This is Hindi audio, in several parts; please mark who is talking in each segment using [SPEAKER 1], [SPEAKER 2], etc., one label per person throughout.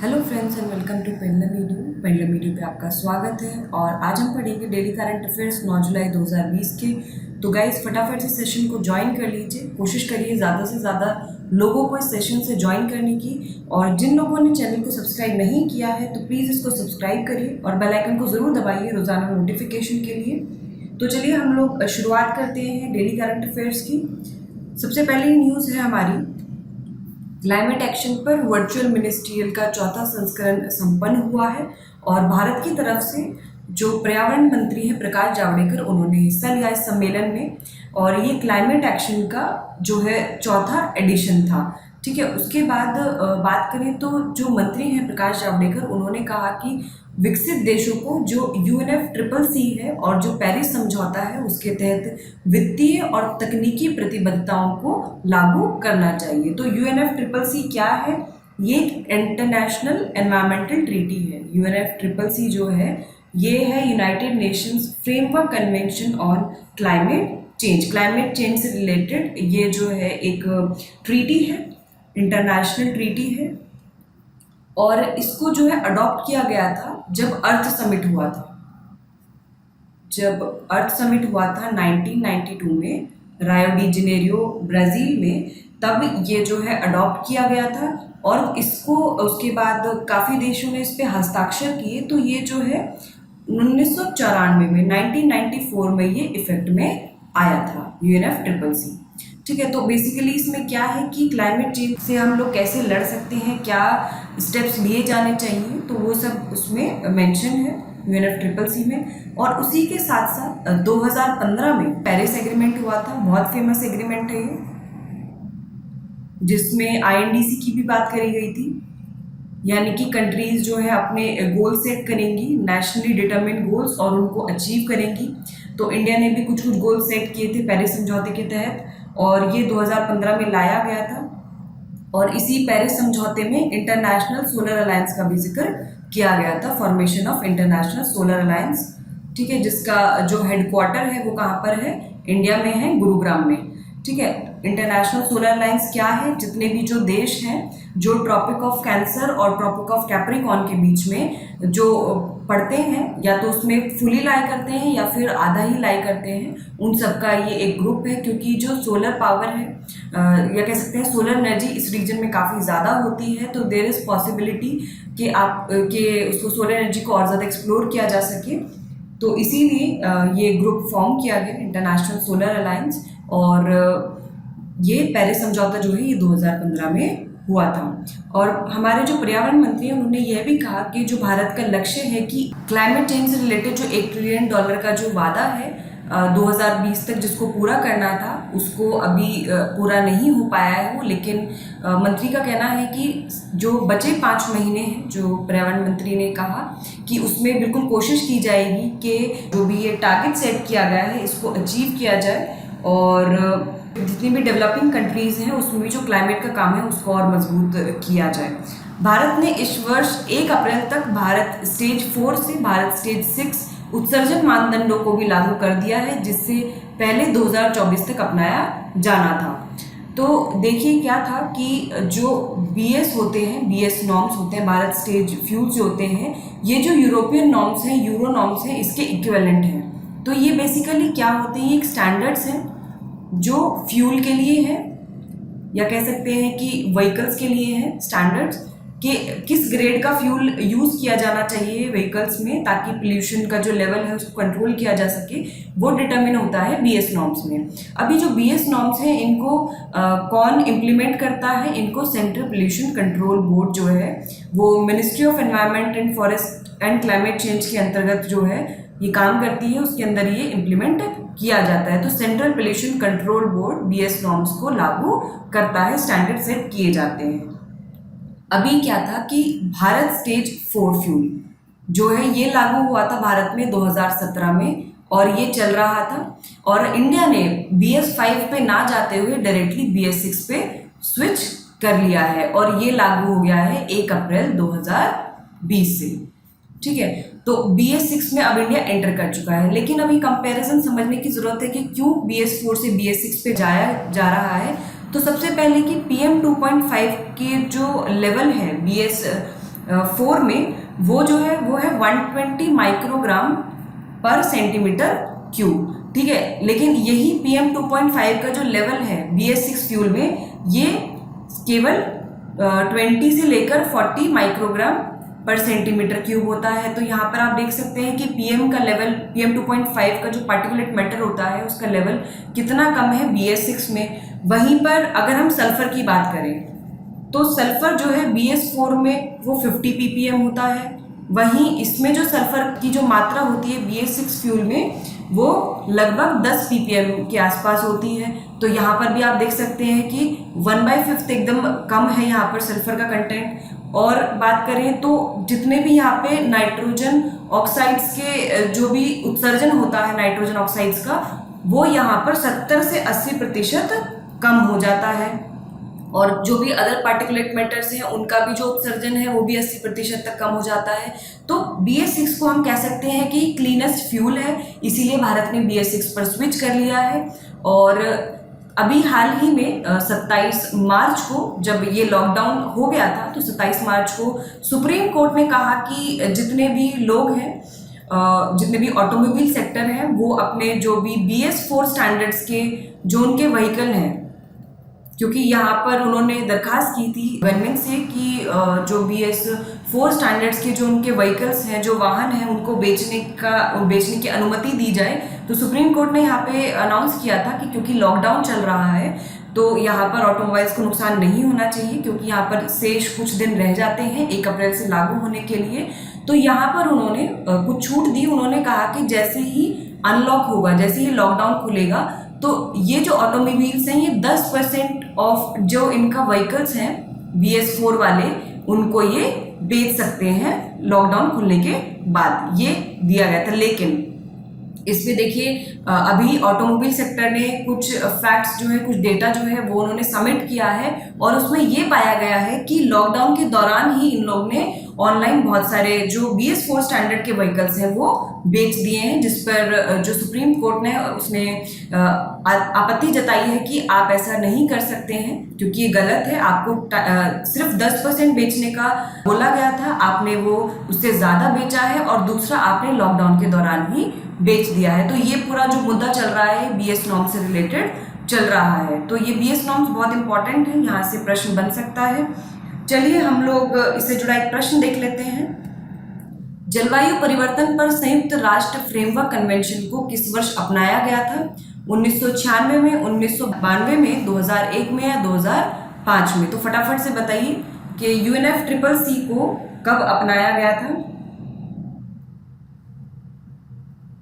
[SPEAKER 1] Hello friends and welcome to pendulum media पे आपका स्वागत है। और आज हम पढ़ेंगे डेली करंट अफेयर्स 9 जुलाई 2020 के। तो गाइस फटाफट से सेशन को ज्वाइन कर लीजिए, कोशिश करिए ज़्यादा से ज़्यादा लोगों को इस सेशन से ज्वाइन करने की। और जिन लोगों ने चैनल को सब्सक्राइब नहीं किया है तो प्लीज़ इसको सब्सक्राइब करिए और बेल आइकन को ज़रूर दबाइए रोज़ाना नोटिफिकेशन के लिए। तो चलिए हम लोग शुरुआत करते हैं डेली करंट अफेयर्स की। सबसे पहली न्यूज़ है हमारी क्लाइमेट एक्शन पर वर्चुअल मिनिस्ट्रियल का चौथा संस्करण संपन्न हुआ है। और भारत की तरफ से जो पर्यावरण मंत्री हैं प्रकाश जावड़ेकर, उन्होंने हिस्सा लिया इस सम्मेलन में। और ये क्लाइमेट एक्शन का जो है चौथा एडिशन था। ठीक है, उसके बाद बात करें तो जो मंत्री हैं प्रकाश जावड़ेकर, उन्होंने कहा कि विकसित देशों को जो UNFCCC है और जो पेरिस समझौता है उसके तहत वित्तीय और तकनीकी प्रतिबद्धताओं को लागू करना चाहिए। तो UNFCCC क्या है? ये इंटरनेशनल एनवायरमेंटल ट्रीटी है। UNFCCC जो है ये है United Nations framework convention on climate change से रिलेटेड ये जो है एक ट्रीटी है, इंटरनेशनल ट्रीटी है। और इसको जो है अडॉप्ट किया गया था जब अर्थ समिट हुआ था। जब अर्थ समिट हुआ था 1992 में रायो डी जेनेरियो ब्राज़ील में, तब ये जो है अडॉप्ट किया गया था। और इसको उसके बाद काफ़ी देशों ने इस पे हस्ताक्षर किए। तो ये जो है 1994 में 1994 में ये इफेक्ट में आया था UNFCCC। ठीक है, तो बेसिकली इसमें क्या है कि क्लाइमेट चेंज से हम लोग कैसे लड़ सकते हैं, क्या स्टेप्स लिए जाने चाहिए, तो वो सब उसमें मेंशन है UNFCCC में। और उसी के साथ साथ 2015 में पेरिस एग्रीमेंट हुआ था। बहुत फेमस एग्रीमेंट है ये, जिसमें INDC की भी बात करी गई थी। यानी कि कंट्रीज जो है अपने गोल सेट करेंगी, नेशनली डिटरमिन्ड गोल्स, और उनको अचीव करेंगी। तो इंडिया ने भी कुछ गोल सेट किए थे पेरिस समझौते के तहत, और ये 2015 में लाया गया था। और इसी पेरिस समझौते में इंटरनेशनल सोलर अलायंस का भी जिक्र किया गया था, formation of international solar alliance. ठीक है, जिसका जो हेडक्वार्टर है वो कहाँ पर है? इंडिया में है, गुरुग्राम में। ठीक है, इंटरनेशनल सोलर अलायंस क्या है? जितने भी जो देश हैं जो ट्रॉपिक ऑफ कैंसर और ट्रॉपिक ऑफ कैप्रिकॉर्न के बीच में जो पड़ते हैं, या तो उसमें फुली लाई करते हैं या फिर आधा ही लाई करते हैं, उन सबका ये एक ग्रुप है। क्योंकि जो सोलर पावर है या कह सकते हैं सोलर एनर्जी इस रीजन में काफ़ी ज़्यादा होती है, तो देयर इज़ पॉसिबिलिटी कि आप के उसको सोलर एनर्जी को और ज़्यादा एक्सप्लोर किया जा सके। तो इसीलिए ये ग्रुप फॉर्म किया गया, इंटरनेशनल सोलर अलायंस। और ये पेरिस समझौता जो है ये 2015 में हुआ था। और हमारे जो पर्यावरण मंत्री हैं उन्होंने यह भी कहा कि जो भारत का लक्ष्य है कि क्लाइमेट चेंज से रिलेटेड जो $1 ट्रिलियन का जो वादा है 2020 तक जिसको पूरा करना था, उसको अभी पूरा नहीं हो पाया है वो। लेकिन मंत्री का कहना है कि जो बचे 5 महीने हैं, जो पर्यावरण मंत्री ने कहा कि उसमें बिल्कुल कोशिश की जाएगी कि जो भी ये टारगेट सेट किया गया है इसको अचीव किया जाए। और जितनी भी डेवलपिंग कंट्रीज़ हैं उसमें भी जो क्लाइमेट का काम है उसको और मजबूत किया जाए। भारत ने इस वर्ष 1 अप्रैल तक भारत स्टेज 4 से भारत स्टेज 6 उत्सर्जन मानदंडों को भी लागू कर दिया है, जिससे पहले 2024 तक अपनाया जाना था। तो देखिए क्या था कि जो BS होते हैं, BS नॉर्म्स होते हैं, भारत स्टेज फ्यूल जो होते हैं, ये जो यूरोपियन नॉर्म्स हैं, यूरो नॉर्म्स हैं, इसके इक्विवेलेंट हैं। तो ये बेसिकली क्या होते हैं? एक स्टैंडर्ड्स हैं जो फ्यूल के लिए है, या कह सकते हैं कि व्हीकल्स के लिए है स्टैंडर्ड्स कि किस ग्रेड का फ्यूल यूज़ किया जाना चाहिए व्हीकल्स में, ताकि पोल्यूशन का जो लेवल है उसको कंट्रोल किया जा सके, वो डिटरमिन होता है BS नॉर्म्स में। अभी जो BS नॉर्म्स हैं इनको कौन इम्प्लीमेंट करता है? इनको सेंट्रल पोल्यूशन कंट्रोल बोर्ड जो है वो ministry of environment and forest and climate change के अंतर्गत जो है ये काम करती है, उसके अंदर ये इम्प्लीमेंट किया जाता है। तो central pollution control board BS norms को लागू करता है, स्टैंडर्ड सेट किए जाते हैं। अभी क्या था कि भारत स्टेज 4 फ्यूल जो है ये लागू हुआ था भारत में 2017 में, और ये चल रहा था। और इंडिया ने BS5 पे ना जाते हुए डायरेक्टली BS6 पे स्विच कर लिया है, और ये लागू हो गया है 1 अप्रैल 2020 से। ठीक है, तो BS6 में अब इंडिया एंटर कर चुका है। लेकिन अभी कंपैरिजन समझने की ज़रूरत है कि क्यों BS4 से BS6 पे जाया जा रहा है। तो सबसे पहले कि PM 2.5 के जो लेवल है BS फोर में वो जो है वो है 120 माइक्रोग्राम पर सेंटीमीटर क्यूब, ठीक है। लेकिन यही PM 2.5 का जो लेवल है BS6 फ्यूल में, ये केवल 20 से लेकर 40 माइक्रोग्राम पर सेंटीमीटर क्यूब होता है। तो यहाँ पर आप देख सकते हैं कि PM का लेवल, PM 2.5 का जो पार्टिकुलेट मैटर होता है उसका लेवल कितना कम है BS6 में। वहीं पर अगर हम सल्फर की बात करें तो सल्फर जो है BS4 में वो 50 ppm होता है, वहीं इसमें जो सल्फर की जो मात्रा होती है BS6 फ्यूल में वो लगभग 10 ppm के आसपास होती है। तो यहाँ पर भी आप देख सकते हैं कि 1/5 एकदम कम है यहाँ पर सल्फर का कंटेंट। और बात करें तो जितने भी यहाँ पे नाइट्रोजन ऑक्साइड्स के जो भी उत्सर्जन होता है नाइट्रोजन ऑक्साइड्स का, वो यहाँ पर 70 से 80% कम हो जाता है। और जो भी अदर पार्टिकुलेट मैटर्स हैं उनका भी जो उत्सर्जन है वो भी 80% तक कम हो जाता है। तो BS6 को हम कह सकते हैं कि क्लीनेस्ट फ्यूल है, इसीलिए भारत ने BS6 पर स्विच कर लिया है। और अभी हाल ही में 27 मार्च को जब ये लॉकडाउन हो गया था, तो 27 मार्च को सुप्रीम कोर्ट ने कहा कि जितने भी लोग हैं, जितने भी ऑटोमोबाइल सेक्टर हैं, वो अपने जो भी BS4 स्टैंडर्ड्स के जो उनके व्हीकल हैं, क्योंकि यहाँ पर उन्होंने दरखास्त की थी गवर्नमेंट से कि जो BS4 स्टैंडर्ड्स के जो उनके व्हीकल्स हैं, जो वाहन हैं, उनको बेचने की अनुमति दी जाए। तो सुप्रीम कोर्ट ने यहाँ पे अनाउंस किया था कि क्योंकि लॉकडाउन चल रहा है तो यहाँ पर ऑटोमोबाइल्स को नुकसान नहीं होना चाहिए, क्योंकि यहाँ पर शेष कुछ दिन रह जाते हैं 1 अप्रैल से लागू होने के लिए। तो यहाँ पर उन्होंने कुछ छूट दी। उन्होंने कहा कि जैसे ही अनलॉक होगा, जैसे ही लॉकडाउन खुलेगा, तो ये जो ऑटोमोबाइल्स हैं ये 10% ऑफ जो इनका व्हीकल्स हैं BS4 वाले, उनको ये बेच सकते हैं लॉकडाउन खुलने के बाद, ये दिया गया था। लेकिन इसमें देखिए अभी ऑटोमोबाइल सेक्टर ने कुछ फैक्ट्स जो है, कुछ डेटा जो है वो उन्होंने सबमिट किया है, और उसमें ये पाया गया है कि लॉकडाउन के दौरान ही इन लोग ने ऑनलाइन बहुत सारे जो BS4 स्टैंडर्ड के व्हीकल्स हैं वो बेच दिए हैं, जिस पर जो सुप्रीम कोर्ट ने उसने आपत्ति जताई है कि आप ऐसा नहीं कर सकते हैं, क्योंकि ये गलत है। आपको सिर्फ 10% बेचने का बोला गया था, आपने वो उससे ज़्यादा बेचा है, और दूसरा आपने लॉकडाउन के दौरान ही बेच दिया है। तो ये पूरा जो मुद्दा चल रहा है BS नॉर्म से रिलेटेड चल रहा है। तो ये BS नॉर्म्स बहुत इंपॉर्टेंट है, यहाँ से प्रश्न बन सकता है। चलिए हम लोग इससे जुड़ा एक प्रश्न देख लेते हैं। जलवायु परिवर्तन पर संयुक्त राष्ट्र फ्रेमवर्क कन्वेंशन को किस वर्ष अपनाया गया था? 1996 में, 1992 में, 2001 में या 2005 में? तो फटाफट से बताइए कि UNFCCC को कब अपनाया गया था।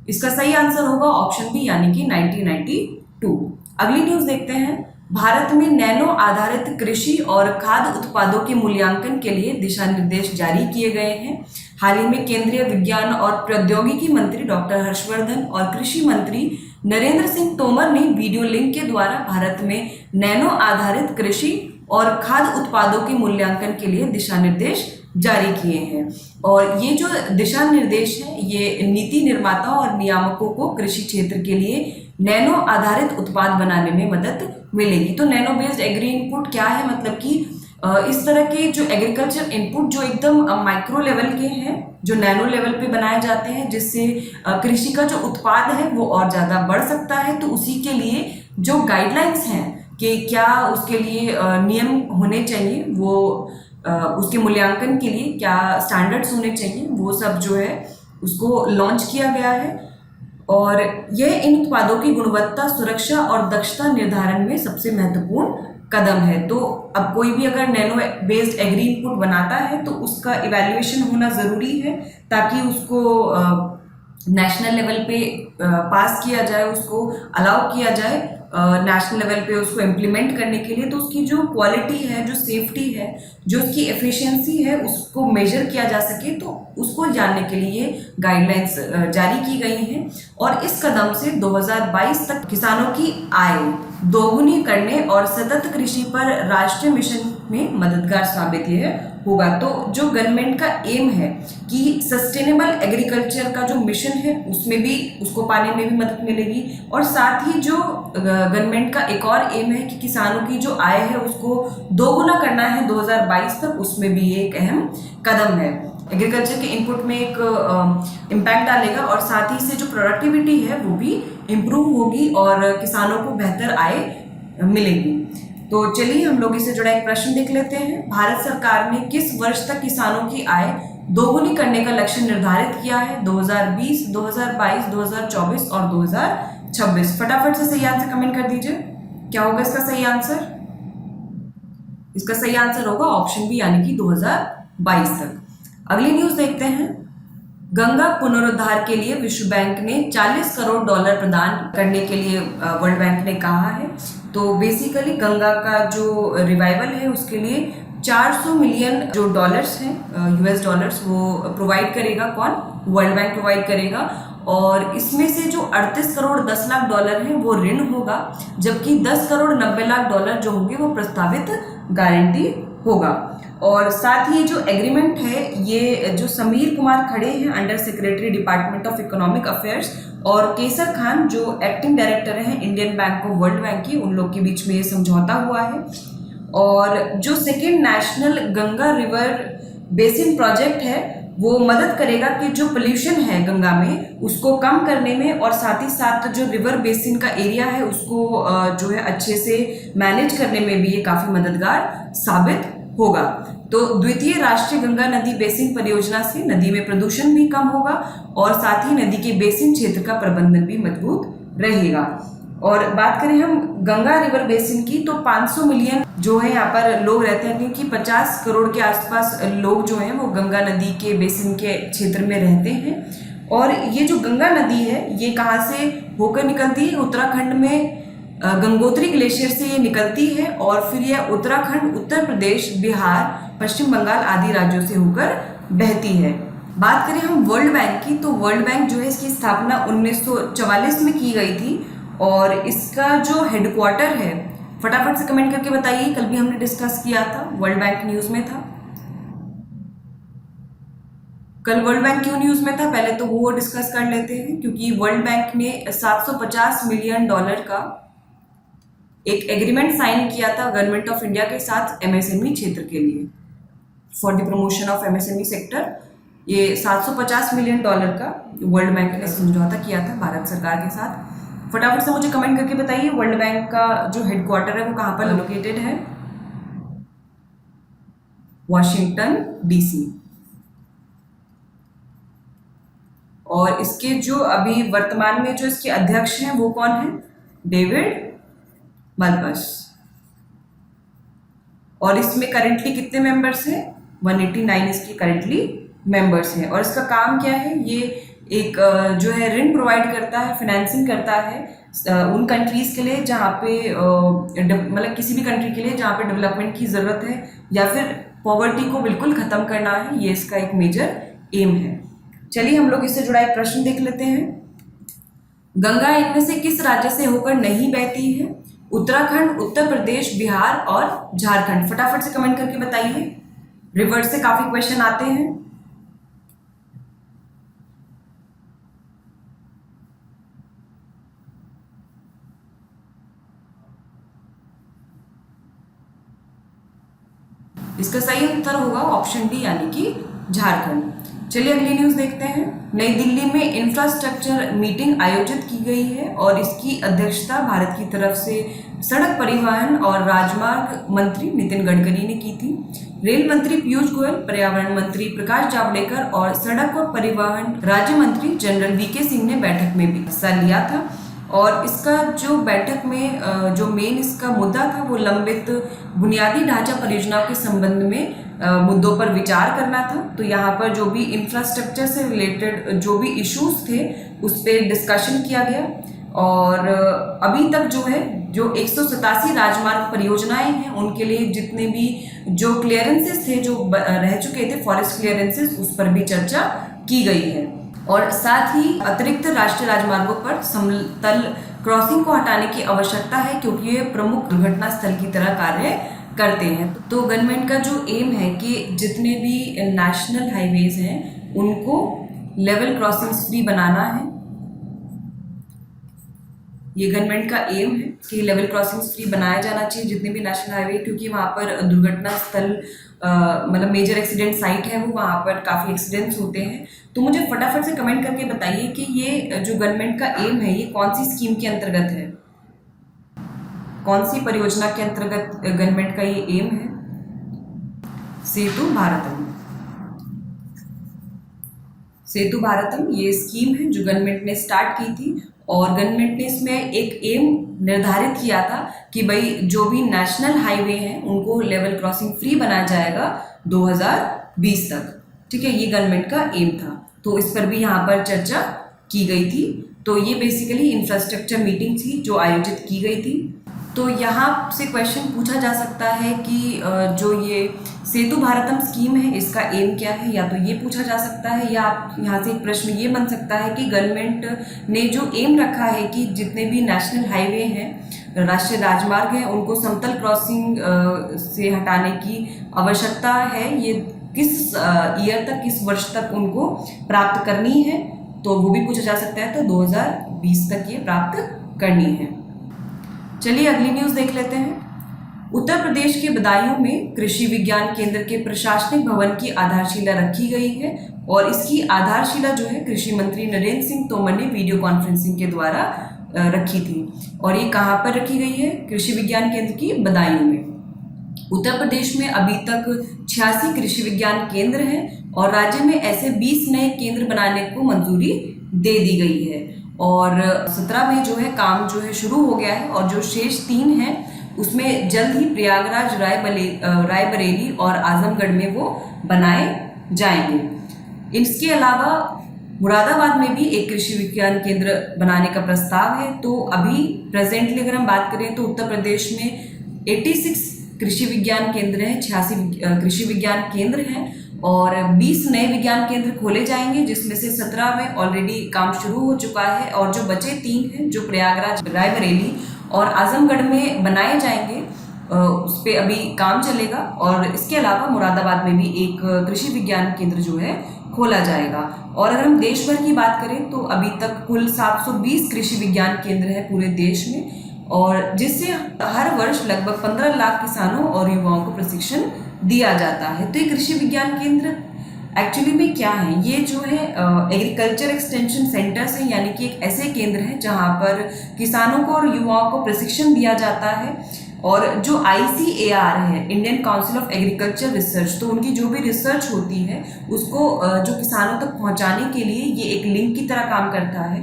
[SPEAKER 1] इसका सही आंसर होगा ऑप्शन बी, यानी कि 1992। अगली न्यूज देखते हैं। भारत में नैनो आधारित कृषि और खाद्य उत्पादों के मूल्यांकन के लिए दिशा निर्देश जारी किए गए हैं। हाल ही में केंद्रीय विज्ञान और प्रौद्योगिकी मंत्री डॉक्टर हर्षवर्धन और कृषि मंत्री नरेंद्र सिंह तोमर ने वीडियो लिंक के द्वारा भारत में नैनो आधारित कृषि और खाद्य उत्पादों के मूल्यांकन के लिए दिशा निर्देश जारी किए हैं। और ये जो दिशा निर्देश है ये नीति निर्माताओं और नियामकों को कृषि क्षेत्र के लिए नैनो आधारित उत्पाद बनाने में मदद मिलेगी। तो नैनो बेस्ड एग्री इनपुट क्या है? मतलब कि इस तरह के जो एग्रीकल्चर इनपुट जो एकदम माइक्रो लेवल के हैं, जो नैनो लेवल पे बनाए जाते हैं, जिससे कृषि का जो उत्पाद है वो और ज़्यादा बढ़ सकता है। तो उसी के लिए जो गाइडलाइंस हैं कि क्या उसके लिए नियम होने चाहिए, वो उसके मूल्यांकन के लिए क्या स्टैंडर्ड्स होने चाहिए, वो सब जो है उसको लॉन्च किया गया है। और यह इन उत्पादों की गुणवत्ता, सुरक्षा और दक्षता निर्धारण में सबसे महत्वपूर्ण कदम है। तो अब कोई भी अगर नैनो बेस्ड एग्री इनपुट बनाता है तो उसका इवैल्यूएशन होना ज़रूरी है, ताकि उसको नेशनल लेवल पे पास किया जाए, उसको अलाउ किया जाए नेशनल लेवल पे उसको इम्प्लीमेंट करने के लिए। तो उसकी जो क्वालिटी है, जो सेफ्टी है, जो उसकी एफिशिएंसी है, उसको मेजर किया जा सके, तो उसको जानने के लिए गाइडलाइंस जारी की गई हैं। और इस कदम से 2022 तक किसानों की आय दोगुनी करने और सतत कृषि पर राष्ट्रीय मिशन में मददगार साबित यह होगा। तो जो गवर्नमेंट का एम है कि सस्टेनेबल एग्रीकल्चर का जो मिशन है उसमें भी उसको पाने में भी मदद मिलेगी, और साथ ही जो गवर्नमेंट का एक और एम है कि किसानों की जो आय है उसको दोगुना करना है 2022 तक, उसमें भी ये एक अहम कदम है। एग्रीकल्चर के इनपुट में एक इम्पैक्ट डालेगा, और साथ ही से जो प्रोडक्टिविटी है वो भी इम्प्रूव होगी और किसानों को बेहतर आय मिलेगी। तो चलिए हम लोग इससे जुड़ा एक प्रश्न देख लेते हैं। भारत सरकार ने किस वर्ष तक किसानों की आय दोगुनी करने का लक्ष्य निर्धारित किया है? 2020, 2022, 2024 और 2026। फटाफट से सही आंसर कमेंट कर दीजिए। क्या होगा इसका सही आंसर? इसका सही आंसर होगा ऑप्शन बी, यानी कि 2022 तक। अगली न्यूज देखते हैं। गंगा पुनरुद्धार के लिए विश्व बैंक ने $40 करोड़ प्रदान करने के लिए वर्ल्ड बैंक ने कहा है। तो बेसिकली गंगा का जो रिवाइवल है उसके लिए 400 मिलियन जो डॉलर्स हैं US डॉलर्स, वो प्रोवाइड करेगा। कौन? वर्ल्ड बैंक प्रोवाइड करेगा। और इसमें से जो 38 करोड़ 10 लाख डॉलर है वो ऋण होगा, जबकि 10 करोड़ 90 लाख डॉलर जो होंगे वो प्रस्तावित गारंटी होगा। और साथ ही जो एग्रीमेंट है ये जो समीर कुमार खड़े हैं under secretary department of economic affairs, और केसर खान जो एक्टिंग डायरेक्टर हैं Indian bank of world bank की, उन लोग के बीच में ये समझौता हुआ है। और जो second national Ganga river basin project है वो मदद करेगा कि जो पोल्यूशन है गंगा में उसको कम करने में, और साथ ही साथ जो रिवर बेसिन का एरिया है उसको जो है अच्छे से मैनेज करने में भी ये काफ़ी मददगार साबित होगा। तो द्वितीय राष्ट्रीय गंगा नदी बेसिन परियोजना से नदी में प्रदूषण भी कम होगा, और साथ ही नदी के बेसिन क्षेत्र का प्रबंधन भी मजबूत रहेगा। और बात करें हम गंगा रिवर बेसिन की, तो 500 मिलियन जो है यहाँ पर लोग रहते हैं, क्योंकि 50 करोड़ के आसपास लोग जो हैं वो गंगा नदी के बेसिन के क्षेत्र में रहते हैं। और ये जो गंगा नदी है ये कहाँ से होकर निकलती है? उत्तराखंड में गंगोत्री ग्लेशियर से ये निकलती है, और फिर यह उत्तराखंड, उत्तर प्रदेश, बिहार, पश्चिम बंगाल आदि राज्यों से होकर बहती है। बात करें हम वर्ल्ड बैंक की, तो वर्ल्ड बैंक जो है इसकी स्थापना 1944 में की गई थी, और इसका जो हेडक्वार्टर है, फटाफट से कमेंट करके बताइए। कल भी हमने डिस्कस किया था, वर्ल्ड बैंक न्यूज में था। कल वर्ल्ड बैंक क्यों न्यूज में था, पहले तो वो डिस्कस कर लेते हैं। क्योंकि वर्ल्ड बैंक ने $750 मिलियन का एक एग्रीमेंट साइन किया था गवर्नमेंट ऑफ इंडिया के साथ MSME क्षेत्र के लिए, for the promotion of MSME sector. ये $750 मिलियन का वर्ल्ड बैंक ने समझौता किया था भारत सरकार के साथ। फटाफट से मुझे कमेंट करके बताइए वर्ल्ड बैंक का जो हेडक्वार्टर है वो कहाँ पर लोकेटेड है? Washington DC। और इसके जो अभी वर्तमान में जो इसके अध्यक्ष हैं वो कौन है? डेविड मलपस। और इसमें करंटली कितने मेंबर्स हैं? 189 इसकी करंटली मेंबर्स हैं। और इसका काम क्या है? ये एक जो है ऋण प्रोवाइड करता है, फाइनेंसिंग करता है उन कंट्रीज के लिए जहाँ पे मतलब किसी भी कंट्री के लिए जहाँ पे डेवलपमेंट की ज़रूरत है, या फिर पॉवर्टी को बिल्कुल ख़त्म करना है, ये इसका एक मेजर एम है। चलिए हम लोग इससे जुड़ा एक प्रश्न देख लेते हैं। गंगा इनमें से किस राज्य से होकर नहीं बहती है? उत्तराखंड, उत्तर प्रदेश, बिहार और झारखंड। फटाफट से कमेंट करके बताइए। रिवर से काफी क्वेश्चन आते हैं। इसका सही उत्तर होगा ऑप्शन डी, यानी कि झारखंड। चलिए अगली न्यूज देखते हैं। नई दिल्ली में इंफ्रास्ट्रक्चर मीटिंग आयोजित की गई है, और इसकी अध्यक्षता भारत की तरफ से सड़क परिवहन और राजमार्ग मंत्री नितिन गडकरी ने की थी। रेल मंत्री पीयूष गोयल, पर्यावरण मंत्री प्रकाश जावड़ेकर और सड़क और परिवहन राज्य मंत्री जनरल VK सिंह ने बैठक में भी हिस्सा लिया था। और इसका जो बैठक में जो मेन इसका मुद्दा था वो लंबित बुनियादी ढांचा परियोजनाओं के संबंध में मुद्दों पर विचार करना था। तो यहाँ पर जो भी इंफ्रास्ट्रक्चर से रिलेटेड जो भी इश्यूज थे उस पर डिस्कशन किया गया। और अभी तक जो है जो 187 राजमार्ग परियोजनाएं हैं उनके लिए जितने भी जो क्लियरेंसेस थे जो रह चुके थे, फॉरेस्ट क्लियरेंसेस, उस पर भी चर्चा की गई है। और साथ ही अतिरिक्त राष्ट्रीय राजमार्गों पर समतल क्रॉसिंग को हटाने की आवश्यकता है, क्योंकि ये प्रमुख दुर्घटना स्थल की तरह कार्य करते हैं। तो गवर्नमेंट का जो एम है कि जितने भी नेशनल हाईवेज हैं उनको लेवल क्रॉसिंग्स फ्री बनाना है। ये गवर्नमेंट का एम है कि लेवल क्रॉसिंग्स फ्री बनाया जाना चाहिए जितने भी नेशनल हाईवे, क्योंकि वहाँ पर दुर्घटना स्थल मतलब मेजर एक्सीडेंट साइट है वो, वहाँ पर काफ़ी एक्सीडेंट्स होते हैं। तो मुझे फटाफट से कमेंट करके बताइए कि ये जो गवर्नमेंट का एम है ये कौन सी स्कीम के अंतर्गत है, कौन सी परियोजना के अंतर्गत गवर्नमेंट का ये एम है। सेतु भारतम। सेतु भारतम ये स्कीम है जो गवर्नमेंट ने स्टार्ट की थी, और गवर्नमेंट ने इसमें एक एम निर्धारित किया था कि भाई जो भी नेशनल हाईवे हैं उनको लेवल क्रॉसिंग फ्री बनाया जाएगा 2020 तक। ठीक है, ये गवर्नमेंट का एम था, तो इस पर भी यहाँ पर चर्चा की गई थी। तो ये बेसिकली इंफ्रास्ट्रक्चर मीटिंग थी जो आयोजित की गई थी। तो यहाँ से क्वेश्चन पूछा जा सकता है कि जो ये सेतु भारतम स्कीम है इसका एम क्या है, या तो ये पूछा जा सकता है, या आप यहाँ से एक प्रश्न ये बन सकता है कि गवर्नमेंट ने जो एम रखा है कि जितने भी नेशनल हाईवे हैं, राष्ट्रीय राजमार्ग हैं, उनको समतल क्रॉसिंग से हटाने की आवश्यकता है, ये किस ईयर तक, किस वर्ष तक उनको प्राप्त करनी है, तो वो भी पूछा जा सकता है। तो 2020 तक ये प्राप्त करनी है। चलिए अगली न्यूज़ देख लेते हैं। उत्तर प्रदेश के बदायूं में कृषि विज्ञान केंद्र के प्रशासनिक भवन की आधारशिला रखी गई है, और इसकी आधारशिला जो है कृषि मंत्री नरेंद्र सिंह तोमर ने वीडियो कॉन्फ्रेंसिंग के द्वारा रखी थी। और ये कहाँ पर रखी गई है? कृषि विज्ञान केंद्र की बदायूं में। उत्तर प्रदेश में अभी तक 86 कृषि विज्ञान केंद्र हैं, और राज्य में ऐसे 20 नए केंद्र बनाने को मंजूरी दे दी गई है, और 17 में जो है काम जो है शुरू हो गया है, और जो शेष 3 हैं उसमें जल्द ही प्रयागराज, रायबरेली और आजमगढ़ में वो बनाए जाएंगे। इसके अलावा मुरादाबाद में भी एक कृषि विज्ञान केंद्र बनाने का प्रस्ताव है। तो अभी प्रेजेंटली अगर हम बात करें तो उत्तर प्रदेश में 86 कृषि विज्ञान केंद्र हैं, 86 कृषि विज्ञान केंद्र हैं, और 20 नए विज्ञान केंद्र खोले जाएंगे, जिसमें से 17 में ऑलरेडी काम शुरू हो चुका है, और जो बचे 3 हैं जो प्रयागराज, रायबरेली और आजमगढ़ में बनाए जाएंगे उस पर अभी काम चलेगा। और इसके अलावा मुरादाबाद में भी एक कृषि विज्ञान केंद्र जो है खोला जाएगा। और अगर हम देश भर की बात करें तो अभी तक कुल 720 कृषि विज्ञान केंद्र है पूरे देश में, और जिससे हर वर्ष लगभग 15 लाख किसानों और युवाओं को प्रशिक्षण दिया जाता है। तो ये कृषि विज्ञान केंद्र एक्चुअली में क्या है? ये जो है एग्रीकल्चर एक्सटेंशन सेंटर्स हैं, यानी कि एक ऐसे केंद्र हैं जहाँ पर किसानों को और युवाओं को प्रशिक्षण दिया जाता है। और जो ICAR है, Indian council of agriculture research, तो उनकी जो भी रिसर्च होती है उसको जो किसानों तक पहुँचाने के लिए ये एक लिंक की तरह काम करता है।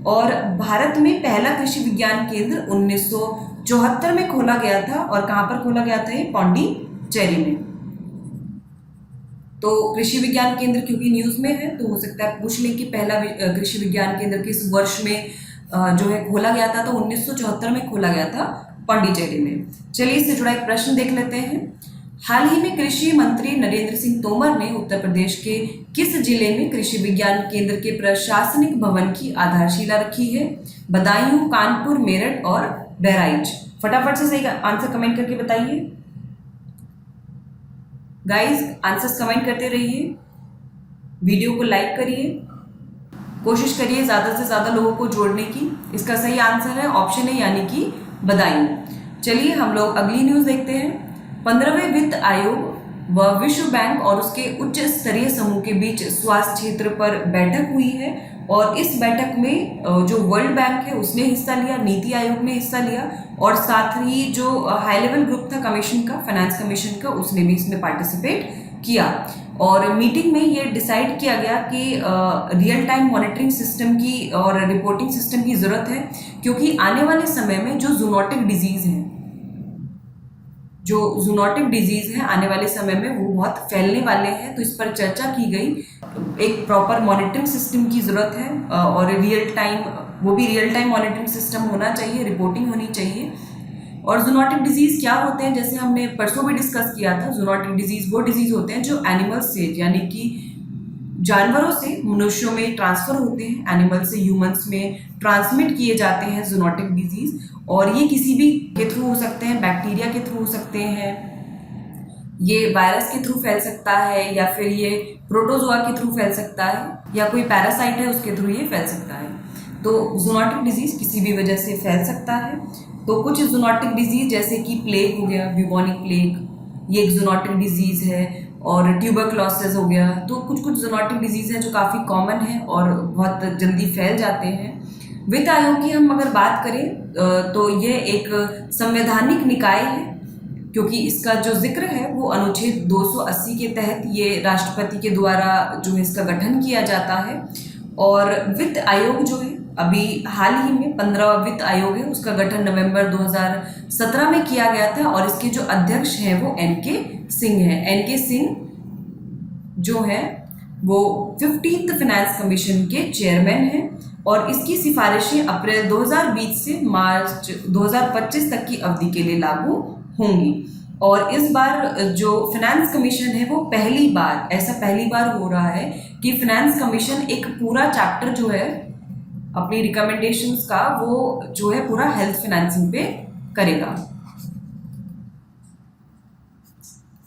[SPEAKER 1] और भारत में पहला कृषि विज्ञान केंद्र 1974 में खोला गया था, और कहाँ पर खोला गया था? ये पौंडीचेरी में। तो कृषि विज्ञान केंद्र क्योंकि न्यूज़ में है तो हो सकता है पूछ लें कि पहला कृषि विज्ञान केंद्र किस वर्ष में जो है खोला गया था। तो 1974 में खोला गया था पौंडीचेरी में। चलिए इससे जुड़ा एक प्रश्न देख लेते हैं। हाल ही में कृषि मंत्री नरेंद्र सिंह तोमर ने उत्तर प्रदेश के किस जिले में कृषि विज्ञान केंद्र के प्रशासनिक भवन की आधारशिला रखी है? बदायूं, कानपुर, मेरठ और बहराइच। फटाफट से सही आंसर कमेंट करके बताइए। गाइस आंसर्स कमेंट करते रहिए, वीडियो को लाइक करिए, कोशिश करिए ज़्यादा से ज़्यादा लोगों को जोड़ने की। इसका सही आंसर है ऑप्शन है, यानी कि बदायूं। चलिए हम लोग अगली न्यूज़ देखते हैं। 15वें वित्त आयोग व विश्व बैंक और उसके उच्च स्तरीय समूह के बीच स्वास्थ्य क्षेत्र पर बैठक हुई है, और इस बैठक में जो वर्ल्ड बैंक है उसने हिस्सा लिया, नीति आयोग ने हिस्सा लिया, और साथ ही जो हाई लेवल ग्रुप था कमीशन का, फाइनेंस कमीशन का, उसने भी इसमें पार्टिसिपेट किया। और मीटिंग में ये डिसाइड किया गया कि रियल टाइम मॉनिटरिंग सिस्टम की और रिपोर्टिंग सिस्टम की ज़रूरत है, क्योंकि आने वाले समय में जो जूनोटिक डिजीज़ हैं, जो जूनोटिक डिजीज़ हैं आने वाले समय में वो बहुत फैलने वाले हैं। तो इस पर चर्चा की गई। एक प्रॉपर मॉनिटरिंग सिस्टम की ज़रूरत है, और रियल टाइम, वो भी रियल टाइम मॉनिटरिंग सिस्टम होना चाहिए, रिपोर्टिंग होनी चाहिए। और जूनोटिक डिजीज़ क्या होते हैं? जैसे हमने परसों भी डिस्कस किया था, जूनोटिक डिजीज़ वो डिजीज़ होते हैं जो एनिमल्स से, यानी कि जानवरों से मनुष्यों में ट्रांसफ़र होते हैं, एनिमल से ह्यूमंस में ट्रांसमिट किए जाते हैं जूनोटिक डिजीज़। और ये किसी भी के थ्रू हो सकते हैं, बैक्टीरिया के थ्रू हो सकते हैं, ये वायरस के थ्रू फैल सकता है या फिर ये प्रोटोजोआ के थ्रू फैल सकता है या कोई पैरासाइट है उसके थ्रू ये फैल सकता है। तो जूनोटिक डिजीज किसी भी वजह से फैल सकता है। तो कुछ जूनोटिक डिजीज जैसे कि प्लेग हो गया, ब्यूबोनिक प्लेग, ये एक जूनोटिक डिजीज है, और ट्यूबरक्लोसिस हो गया। तो कुछ कुछ जूनोटिक डिजीज है जो काफ़ी कॉमन है और बहुत जल्दी फैल जाते हैं। वित्त आयोग की हम अगर बात करें तो ये एक संवैधानिक निकाय है, क्योंकि इसका जो जिक्र है वो अनुच्छेद 280 के तहत ये राष्ट्रपति के द्वारा जो है इसका गठन किया जाता है। और वित्त आयोग जो है अभी हाल ही में 15वां वित्त आयोग है, उसका गठन नवंबर 2017 में किया गया था और इसके जो अध्यक्ष हैं वो एन.के. सिंह हैं। एन.के. सिंह जो है वो 15th फाइनेंस कमीशन के चेयरमैन हैं और इसकी सिफारिशें अप्रैल 2020 से मार्च 2025 तक की अवधि के लिए लागू होंगी। और इस बार जो फाइनेंस कमीशन है वो पहली बार हो रहा है कि फाइनेंस कमीशन एक पूरा चैप्टर जो है अपनी रिकमेंडेशंस का वो जो है पूरा हेल्थ फाइनेंसिंग पे करेगा।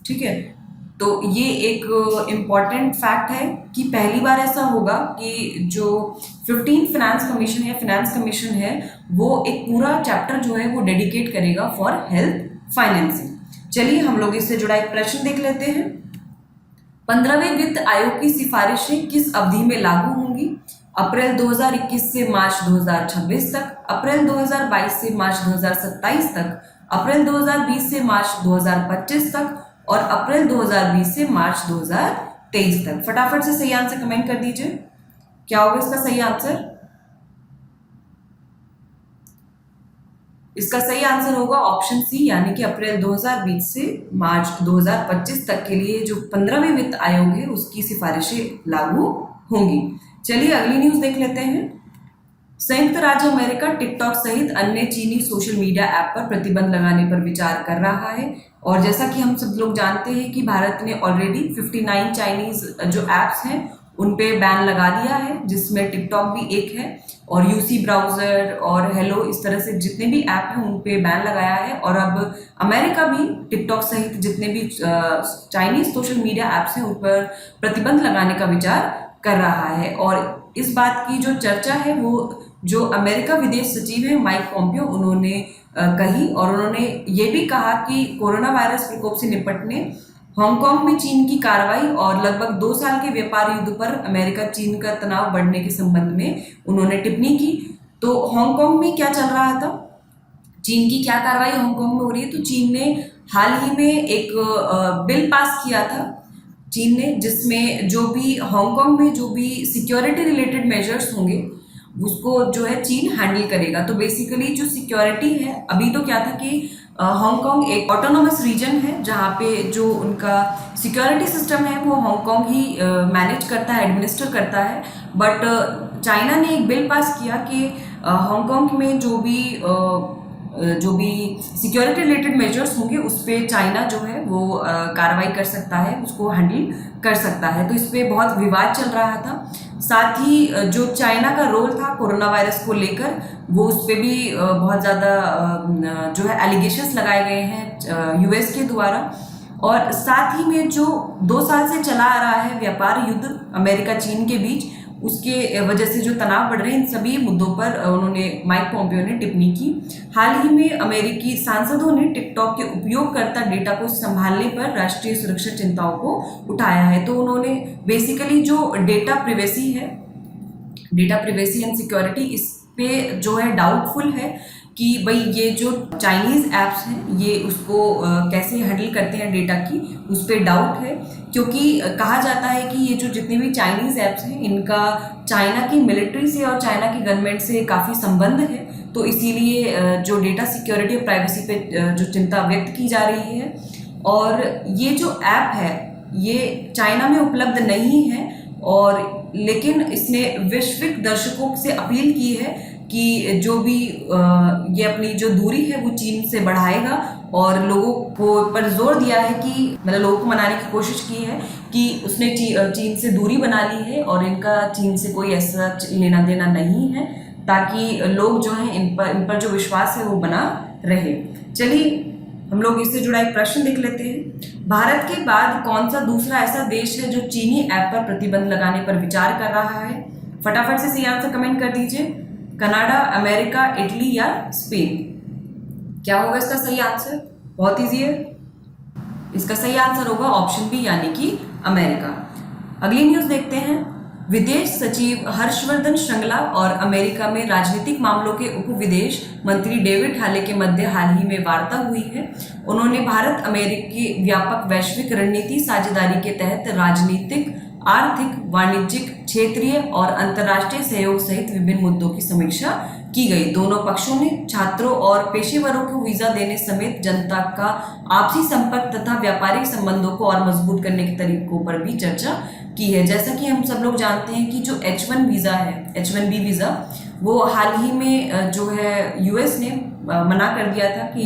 [SPEAKER 1] ठीक है, तो ये एक इम्पॉर्टेंट फैक्ट है कि पहली बार ऐसा होगा कि जो 15th फाइनेंस कमीशन या फाइनेंस कमीशन है वो एक पूरा चैप्टर जो है वो डेडिकेट करेगा फॉर हेल्थ फाइनेंसिंग। चलिए हम लोग इससे जुड़ा एक प्रश्न देख लेते हैं। 15वें वित्त आयोग की सिफारिशें किस अवधि में लागू होंगी? अप्रैल 2021 से मार्च 2026 तक, अप्रैल 2022 से मार्च 2027 तक, अप्रैल 2020 से मार्च 2025 तक और अप्रैल 2020 से मार्च 2023 तक। फटाफट से सही आंसर कमेंट कर दीजिए, क्या होगा इसका सही आंसर? इसका सही आंसर होगा ऑप्शन सी, यानी कि अप्रैल 2020 से मार्च 2025 तक के लिए जो 15वें वित्त आयोग है उसकी सिफारिशें लागू होंगी। चलिए अगली न्यूज देख लेते हैं। संयुक्त राज्य अमेरिका टिकटॉक सहित अन्य चीनी सोशल मीडिया ऐप पर प्रतिबंध लगाने पर विचार कर रहा है। और जैसा कि हम सब लोग जानते हैं कि भारत ने ऑलरेडी 59 चाइनीज जो ऐप्स हैं उन पे बैन लगा दिया है, जिसमें टिकटॉक भी एक है, और यूसी ब्राउजर और हेलो इस तरह से जितने भी ऐप हैं उन पे बैन लगाया है। और अब अमेरिका भी टिकटॉक सहित जितने भी चाइनीज सोशल मीडिया ऐप्स हैं उन पर प्रतिबंध लगाने का विचार कर रहा है। और इस बात की जो चर्चा है वो जो अमेरिका विदेश सचिव है माइक पोम्पियो उन्होंने कही, और उन्होंने ये भी कहा कि कोरोना वायरस प्रकोप से निपटने हांगकांग में चीन की कार्रवाई और लगभग 2 साल के व्यापार युद्ध पर अमेरिका चीन का तनाव बढ़ने के संबंध में उन्होंने टिप्पणी की। तो हांगकांग में क्या चल रहा था, चीन की क्या कार्रवाई हांगकांग में हो रही है? तो चीन ने हाल ही में एक बिल पास किया था चीन ने, जिसमें जो भी हांगकांग में जो भी सिक्योरिटी रिलेटेड मेजर्स होंगे उसको जो है चीन हैंडल करेगा। तो बेसिकली जो सिक्योरिटी है, अभी तो क्या था कि हांगकांग एक ऑटोनोमस रीजन है जहाँ पे जो उनका सिक्योरिटी सिस्टम है वो हांगकांग ही मैनेज करता है, एडमिनिस्टर करता है। बट चाइना ने एक बिल पास किया कि हांगकांग में जो भी सिक्योरिटी रिलेटेड मेजर्स होंगे उस पर चाइना जो है वो कार्रवाई कर सकता है, उसको हैंडल कर सकता है। तो इस पर बहुत विवाद चल रहा था। साथ ही जो चाइना का रोल था कोरोना वायरस को लेकर वो उस पर भी बहुत ज़्यादा जो है एलिगेशंस लगाए गए हैं यूएस के द्वारा। और साथ ही में जो 2 साल से चला आ रहा है व्यापार युद्ध अमेरिका चीन के बीच, उसके वजह से जो तनाव बढ़ रहे हैं, इन सभी मुद्दों पर उन्होंने माइक पोम्पियो ने टिप्पणी की। हाल ही में अमेरिकी सांसदों ने टिकटॉक के उपयोगकर्ता डेटा को संभालने पर राष्ट्रीय सुरक्षा चिंताओं को उठाया है। तो उन्होंने बेसिकली जो डेटा प्रिवेसी एंड सिक्योरिटी, इस पे जो है डाउटफुल है कि भाई ये जो चाइनीज़ ऐप्स हैं ये उसको कैसे हैंडल करते हैं डेटा की, उस पर डाउट है। क्योंकि कहा जाता है कि ये जो जितने भी चाइनीज़ ऐप्स हैं इनका चाइना की मिलिट्री से और चाइना की गवर्नमेंट से काफ़ी संबंध है। तो इसीलिए जो डेटा सिक्योरिटी और प्राइवेसी पे जो चिंता व्यक्त की जा रही है। और ये जो ऐप है ये चाइना में उपलब्ध नहीं है, और लेकिन इसने वैश्विक दर्शकों से अपील की है कि जो भी ये अपनी जो दूरी है वो चीन से बढ़ाएगा, और लोगों को पर जोर दिया है कि मतलब लोगों को मनाने की कोशिश की है कि उसने चीन से दूरी बना ली है और इनका चीन से कोई ऐसा लेना देना नहीं है, ताकि लोग जो हैं इन पर जो विश्वास है वो बना रहे। चलिए हम लोग इससे जुड़ा एक प्रश्न देख लेते हैं। भारत के बाद कौन सा दूसरा ऐसा देश है जो चीनी ऐप पर प्रतिबंध लगाने पर विचार कर रहा है? फटाफट से सही आंसर कमेंट कर दीजिए। कनाडा, अमेरिका, इटली या स्पेन? क्या होगा इसका सही आंसर? बहुत ईजी है। इसका सही आंसर होगा ऑप्शन बी यानी कि अमेरिका। अगली न्यूज देखते हैं। विदेश सचिव हर्षवर्धन श्रृंगला और अमेरिका में राजनीतिक मामलों के उप विदेश मंत्री डेविड हाले के मध्य हाल ही में वार्ता हुई है। उन्होंने भारत अमेरिकी व्यापक वैश्विक रणनीति साझेदारी के तहत राजनीतिक, आर्थिक, वाणिज्यिक, क्षेत्रीय और अंतर्राष्ट्रीय सहयोग सहित विभिन्न मुद्दों की समीक्षा की गई। दोनों पक्षों ने छात्रों और पेशेवरों को वीजा देने समेत जनता का आपसी संपर्क तथा व्यापारिक संबंधों को और मजबूत करने के तरीकों पर भी चर्चा की है। जैसा कि हम सब लोग जानते हैं कि जो H1 वीज़ा है, H1B वीज़ा, वो हाल ही में जो है यूएस ने मना कर दिया था कि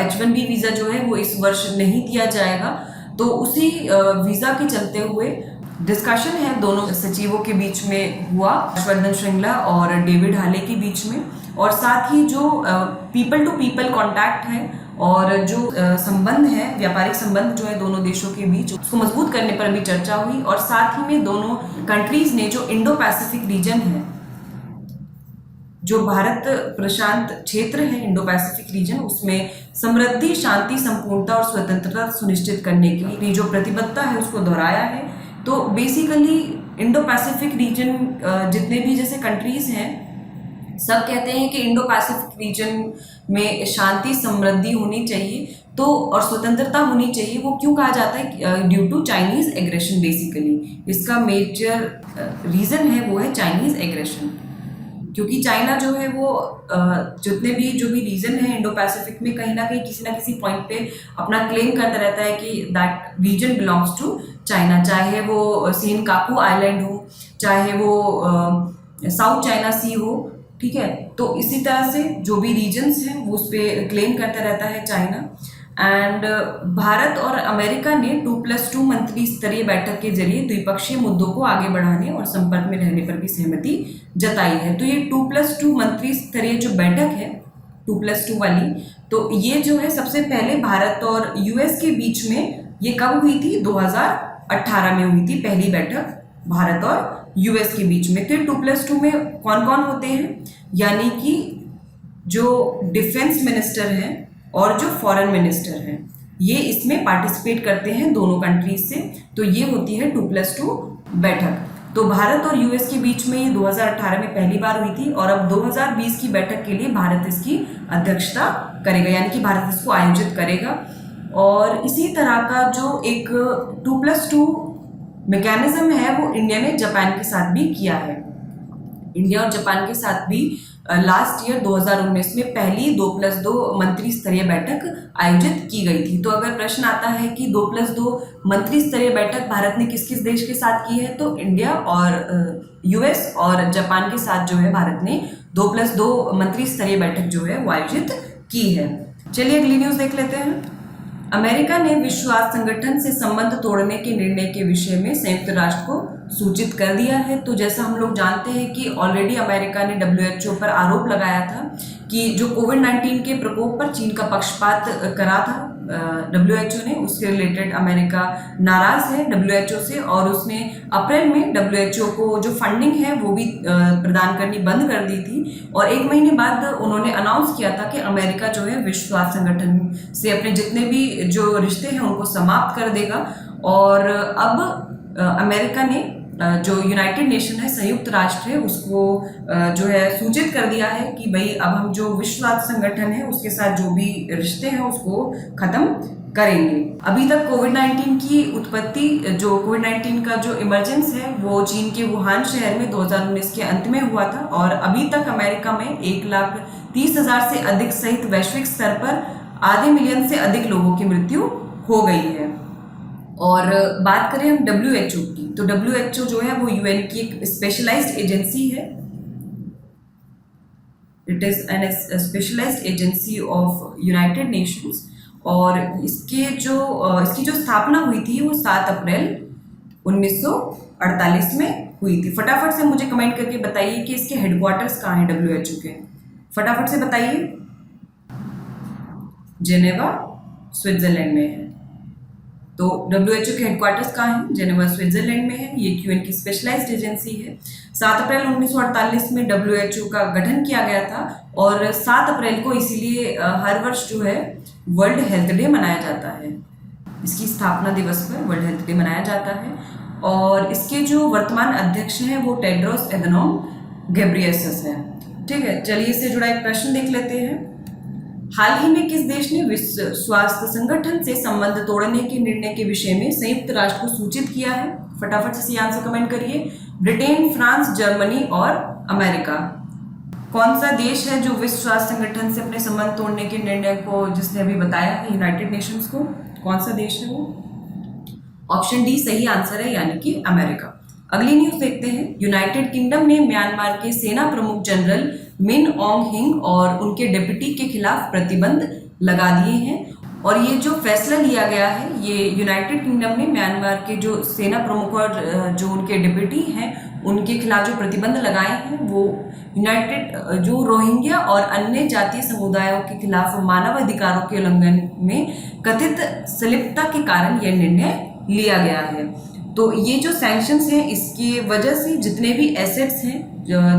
[SPEAKER 1] H1B वीज़ा जो है वो इस वर्ष नहीं दिया जाएगा। तो उसी वीज़ा के चलते हुए डिस्कशन है दोनों सचिवों के बीच में हुआ, हर्षवर्धन श्रृंगला और डेविड हाले के बीच में। और साथ ही जो पीपल टू पीपल कॉन्टैक्ट है और जो संबंध है, व्यापारिक संबंध जो है दोनों देशों के बीच, उसको मजबूत करने पर भी चर्चा हुई। और साथ ही में दोनों कंट्रीज ने जो इंडो पैसिफिक रीजन है, जो भारत प्रशांत क्षेत्र है, इंडो पैसिफिक रीजन, उसमें समृद्धि, शांति, संपूर्णता और स्वतंत्रता सुनिश्चित करने के लिए जो प्रतिबद्धता है उसको दोहराया है। तो बेसिकली इंडो पैसिफिक रीजन जितने भी जैसे कंट्रीज हैं, सब कहते हैं कि इंडो पैसिफिक रीजन में शांति, समृद्धि होनी चाहिए तो और स्वतंत्रता होनी चाहिए। वो क्यों कहा जाता है? Due to Chinese aggression. Basically इसका मेजर रीजन है वो है चाइनीज एग्रेशन, क्योंकि चाइना जो है वो जितने भी जो भी रीजन है इंडो पैसिफिक में, कहीं ना किसी पॉइंट पे अपना क्लेम करता रहता है कि that reason belongs to China. चाहे वो सेनकाकू आइलैंड हो, चाहे वो साउथ चाइना सी हो, ठीक है। तो इसी तरह से जो भी रीजन्स हैं वो उस पर क्लेम करता रहता है चाइना। एंड भारत और अमेरिका ने 2+2 मंत्री स्तरीय बैठक के जरिए द्विपक्षीय मुद्दों को आगे बढ़ाने और संपर्क में रहने पर भी सहमति जताई है। तो ये 2+2 मंत्री स्तरीय जो बैठक है, 2+2 वाली, तो ये जो है सबसे पहले भारत और यूएस के बीच में ये कब हुई थी? 2018 में हुई थी पहली बैठक भारत और यूएस के बीच में। तो 2+2 में कौन कौन होते हैं? यानी कि जो डिफेंस मिनिस्टर हैं और जो फॉरेन मिनिस्टर हैं, ये इसमें पार्टिसिपेट करते हैं दोनों कंट्रीज से। तो ये होती है 2+2 बैठक। तो भारत और यूएस के बीच में ये 2018 में पहली बार हुई थी और अब 2020 की बैठक के लिए भारत इसकी अध्यक्षता करेगा, यानी कि भारत इसको आयोजित करेगा। और इसी तरह का जो एक 2+2 मैकेनिज्म है वो इंडिया ने जापान के साथ भी किया है। इंडिया और जापान के साथ भी लास्ट ईयर 2019 में पहली 2+2 मंत्री स्तरीय बैठक आयोजित की गई थी। तो अगर प्रश्न आता है कि 2+2 मंत्री स्तरीय बैठक भारत ने किस किस देश के साथ की है, तो इंडिया और यूएस और जापान के साथ जो है भारत ने 2+2 मंत्री स्तरीय बैठक जो है वो आयोजित की है। चलिए अगली न्यूज देख लेते हैं। अमेरिका ने विश्व स्वास्थ्य संगठन से संबंध तोड़ने के निर्णय के विषय में संयुक्त राष्ट्र को सूचित कर दिया है। तो जैसा हम लोग जानते हैं कि ऑलरेडी अमेरिका ने WHO पर आरोप लगाया था कि जो कोविड-19 के प्रकोप पर चीन का पक्षपात करा था WHO ने, उसके रिलेटेड अमेरिका नाराज है WHO से और उसने अप्रैल में WHO को जो फंडिंग है वो भी प्रदान करनी बंद कर दी थी। और 1 महीने बाद उन्होंने अनाउंस किया था कि अमेरिका जो है विश्व स्वास्थ्य संगठन से अपने जितने भी जो रिश्ते हैं उनको समाप्त कर देगा। और अब अमेरिका ने जो यूनाइटेड नेशन है, संयुक्त राष्ट्र है, उसको जो है सूचित कर दिया है कि भाई अब हम जो विश्व स्वास्थ्य संगठन है उसके साथ जो भी रिश्ते हैं उसको खत्म करेंगे। अभी तक कोविड-19 की उत्पत्ति, जो कोविड-19 का जो इमरजेंस है वो चीन के वुहान शहर में 2019 के अंत में हुआ था और अभी तक अमेरिका में 1,30,000 से अधिक सहित वैश्विक स्तर पर आधे मिलियन से अधिक लोगों की मृत्यु हो गई है। और बात करें हम WHO की, तो WHO जो है वो यूएन की एक स्पेशलाइज्ड एजेंसी है। It is an specialised agency of United Nations और इसकी जो स्थापना हुई थी वो 7 अप्रैल 1948 में हुई थी। फटाफट से मुझे कमेंट करके बताइए कि इसके हेडक्वार्टर्स कहाँ हैं WHO के, फटाफट से बताइए। जेनेवा स्विट्जरलैंड में है। तो WHO के हेडक्वार्टर्स कहाँ हैं? जेनेवा स्विट्जरलैंड में है। ये यूएन की स्पेशलाइज्ड एजेंसी है। 7 अप्रैल 1948 में WHO का गठन किया गया था और 7 अप्रैल को इसीलिए हर वर्ष जो है वर्ल्ड हेल्थ डे मनाया जाता है। इसकी स्थापना दिवस पर वर्ल्ड हेल्थ डे मनाया जाता है और इसके जो वर्तमान अध्यक्ष हैं वो टेड्रोस एधनोम घेब्रेयेसस हैं। ठीक है, चलिए इससे जुड़ा एक प्रश्न देख लेते हैं। हाल ही में किस देश ने विश्व स्वास्थ्य संगठन से संबंध तोड़ने के निर्णय के विषय में संयुक्त राष्ट्र को सूचित किया है? फटाफट से सही आंसर कमेंट करिए। ब्रिटेन, फ्रांस, जर्मनी और अमेरिका। कौन सा देश है जो विश्व स्वास्थ्य संगठन से अपने संबंध तोड़ने के निर्णय को जिसने अभी बताया है यूनाइटेड नेशंस को? कौन सा देश है वो? ऑप्शन डी सही आंसर है, यानी कि अमेरिका। अगली न्यूज देखते हैं। यूनाइटेड किंगडम ने म्यांमार के सेना प्रमुख जनरल मिन ऑन्ग ह्लिंग और उनके डिप्टी के खिलाफ प्रतिबंध लगा दिए हैं और ये जो फैसला लिया गया है ये यूनाइटेड किंगडम ने म्यांमार के जो सेना प्रमुख और जो उनके डिप्टी हैं उनके खिलाफ जो प्रतिबंध लगाए हैं वो यूनाइटेड जो रोहिंग्या और अन्य जातीय समुदायों के खिलाफ मानव अधिकारों के उल्लंघन में कथित संलिप्तता के कारण यह निर्णय लिया गया है। तो ये जो सैंक्शंस हैं इसकी वजह से जितने भी एसेट्स हैं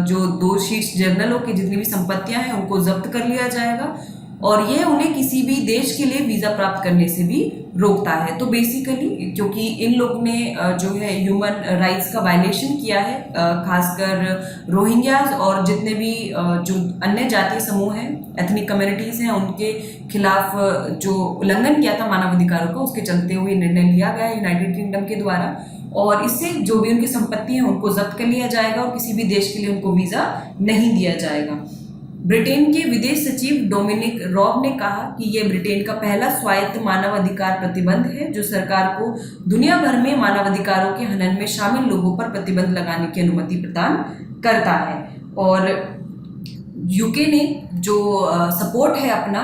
[SPEAKER 1] जो 2 शीर्ष जर्नलों की जितनी भी संपत्तियां हैं उनको जब्त कर लिया जाएगा और यह उन्हें किसी भी देश के लिए वीज़ा प्राप्त करने से भी रोकता है। तो बेसिकली क्योंकि इन लोग ने जो है ह्यूमन राइट्स का वायलेशन किया है, खासकर रोहिंग्याज और जितने भी जो अन्य जातीय समूह हैं, एथनिक कम्युनिटीज़ हैं, उनके खिलाफ जो उल्लंघन किया था मानव अधिकारों का, उसके चलते हुए निर्णय लिया गया है यूनाइटेड किंगडम के द्वारा और इससे जो भी उनकी संपत्ति है उनको जब्त कर लिया जाएगा और किसी भी देश के लिए उनको वीज़ा नहीं दिया जाएगा। ब्रिटेन के विदेश सचिव डोमिनिक रॉब ने कहा कि यह ब्रिटेन का पहला स्वायत्त मानव अधिकार प्रतिबंध है जो सरकार को दुनिया भर में मानव अधिकारों के हनन में शामिल लोगों पर प्रतिबंध लगाने की अनुमति प्रदान करता है। और यूके ने जो सपोर्ट है अपना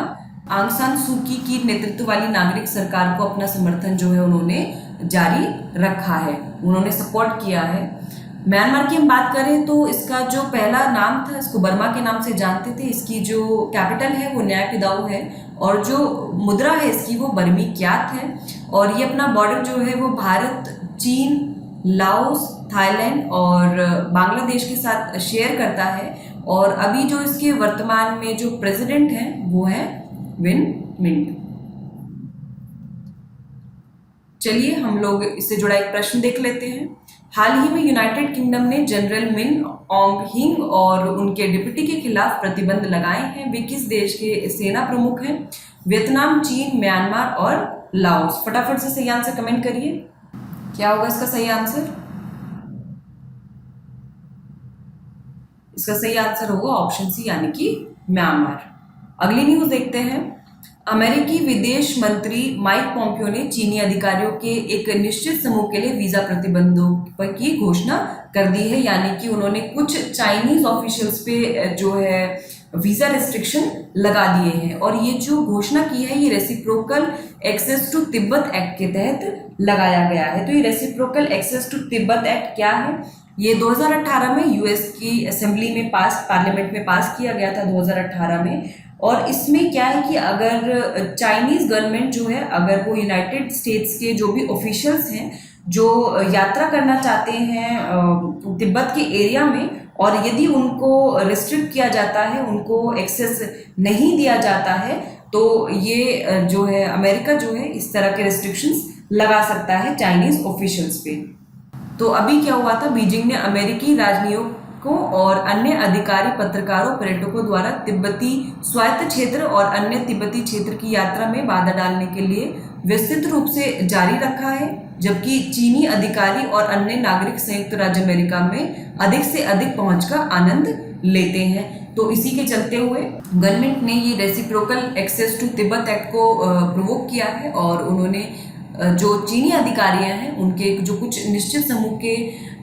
[SPEAKER 1] आंग सान सू की नेतृत्व वाली नागरिक सरकार को अपना समर्थन जो है उन्होंने जारी रखा है, उन्होंने सपोर्ट किया है। म्यांमार की हम बात करें तो इसका जो पहला नाम था इसको बर्मा के नाम से जानते थे। इसकी जो कैपिटल है वो न्यायपिदाऊ है और जो मुद्रा है इसकी वो बर्मी क्यात है और ये अपना बॉर्डर जो है वो भारत, चीन, लाओस, थाईलैंड और बांग्लादेश के साथ शेयर करता है और अभी जो इसके वर्तमान में जो प्रेसिडेंट हैं वो है विन मिंट। चलिए हम लोग इससे जुड़ा एक प्रश्न देख लेते हैं। हाल ही में यूनाइटेड किंगडम ने जनरल मिन ऑन्ग ह्लिंग और उनके डिप्टी के खिलाफ प्रतिबंध लगाए हैं। वे किस देश के सेना प्रमुख हैं? वियतनाम, चीन, म्यांमार और लाओस। फटाफट से सही आंसर कमेंट करिए। क्या होगा इसका सही आंसर? इसका सही आंसर होगा ऑप्शन सी, यानी कि म्यांमार। अगली न्यूज देखते हैं। अमेरिकी विदेश मंत्री माइक पोम्पियो ने चीनी अधिकारियों के एक निश्चित समूह के लिए वीजा प्रतिबंधों की घोषणा कर दी है, यानी कि उन्होंने कुछ चाइनीज ऑफिशियल्स पे जो है वीजा रिस्ट्रिक्शन लगा दिए हैं और ये जो घोषणा की है ये reciprocal access to Tibet act के तहत लगाया गया है। तो ये reciprocal access to Tibet act क्या है? ये 2018 में यूएस की असेंबली में पार्लियामेंट में पास किया गया था 2018 में और इसमें क्या है कि अगर चाइनीज गवर्नमेंट जो है अगर वो यूनाइटेड स्टेट्स के जो भी ऑफिशियल्स हैं जो यात्रा करना चाहते हैं तिब्बत के एरिया में और यदि उनको रिस्ट्रिक्ट किया जाता है, उनको एक्सेस नहीं दिया जाता है, तो ये जो है अमेरिका जो है इस तरह के रिस्ट्रिक्शंस लगा सकता है चाइनीज ऑफिशियल्स पे। तो अभी क्या हुआ था, बीजिंग ने अमेरिकी राजनयिकों और अन्य अधिकारी, पत्रकारों, पर्यटकों द्वारा तिब्बती स्वायत्त क्षेत्र और अन्य तिब्बती क्षेत्र की यात्रा में बाधा डालने के लिए विस्तृत रूप से जारी रखा है, जबकि चीनी अधिकारी और अन्य नागरिक संयुक्त राज्य अमेरिका में अधिक से अधिक पहुंच का आनंद लेते हैं। तो इसी के चलते हुए गवर्नमेंट ने ये reciprocal access to Tibet act को प्रोवोक किया है और उन्होंने जो चीनी अधिकारियां हैं उनके जो कुछ निश्चित समूह के